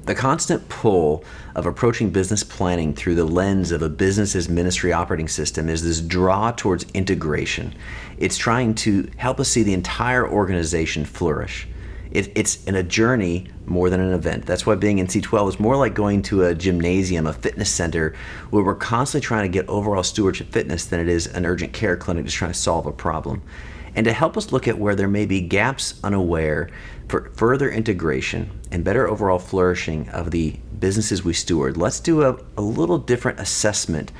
The constant pull of approaching business planning through the lens of a business's ministry operating system is this draw towards integration. It's trying to help us see the entire organization flourish. It's in a journey more than an event. That's why being in C12 is more like going to a gymnasium, a fitness center, where we're constantly trying to get overall stewardship fitness than it is an urgent care clinic just trying to solve a problem. And to help us look at where there may be gaps unaware for further integration and better overall flourishing of the businesses we steward, let's do a little different assessment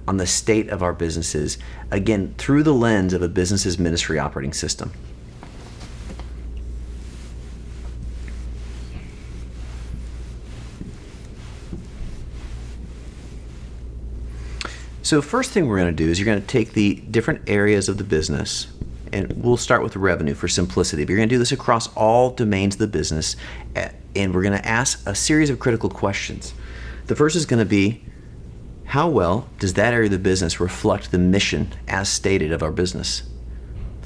on the state of our businesses, again, through the lens of a business's ministry operating system. So first thing we're going to do is you're going to take the different areas of the business, and we'll start with revenue for simplicity. But you're going to do this across all domains of the business, and we're going to ask a series of critical questions. The first is going to be, how well does that area of the business reflect the mission as stated of our business?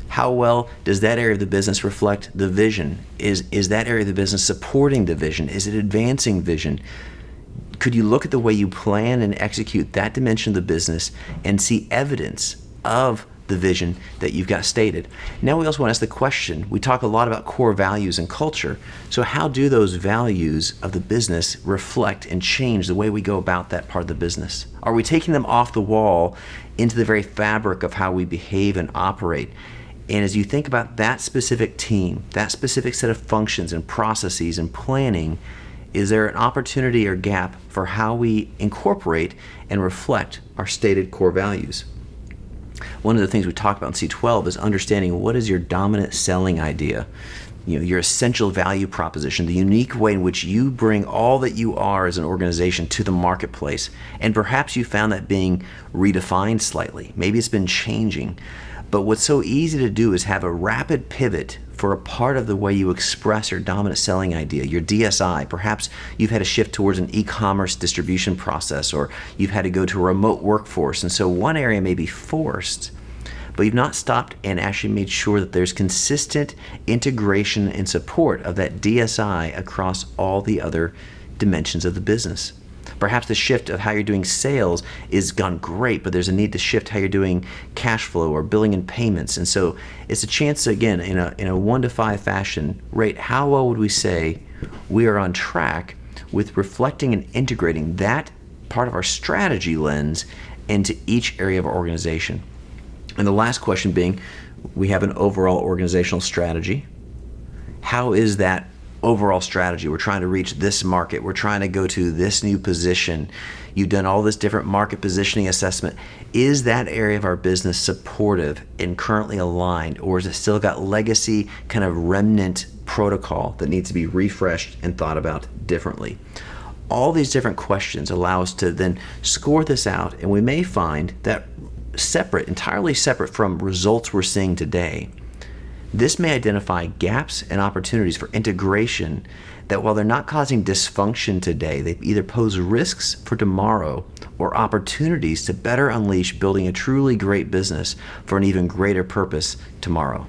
How well does that area of the business reflect the vision? Is that area of the business supporting the vision? Is it advancing vision? Could you look at the way you plan and execute that dimension of the business and see evidence of the vision that you've got stated? Now we also want to ask the question, we talk a lot about core values and culture, so how do those values of the business reflect and change the way we go about that part of the business? Are we taking them off the wall into the very fabric of how we behave and operate? And as you think about that specific team, that specific set of functions and processes and planning, is there an opportunity or gap for how we incorporate and reflect our stated core values? One of the things we talk about in C12 is understanding what is your dominant selling idea, your essential value proposition, the unique way in which you bring all that you are as an organization to the marketplace. And perhaps you found that being redefined slightly. Maybe it's been changing. But what's so easy to do is have a rapid pivot for a part of the way you express your dominant selling idea, your DSI. Perhaps you've had to shift towards an e-commerce distribution process, or you've had to go to a remote workforce. And so one area may be forced, but you've not stopped and actually made sure that there's consistent integration and support of that DSI across all the other dimensions of the business. Perhaps the shift of how you're doing sales is gone great, but there's a need to shift how you're doing cash flow or billing and payments. And so it's a chance to, again, in a 1 to 5 fashion, rate how well would we say we are on track with reflecting and integrating that part of our strategy lens into each area of our organization. And the last question being, we have an overall organizational strategy. How is that overall strategy? We're trying to reach this market. We're trying to go to this new position. You've done all this different market positioning assessment. Is that area of our business supportive and currently aligned, or has it still got legacy kind of remnant protocol that needs to be refreshed and thought about differently? All these different questions allow us to then score this out, and we may find that entirely separate from results we're seeing today, this may identify gaps and opportunities for integration that, while they're not causing dysfunction today, they either pose risks for tomorrow or opportunities to better unleash building a truly great business for an even greater purpose tomorrow.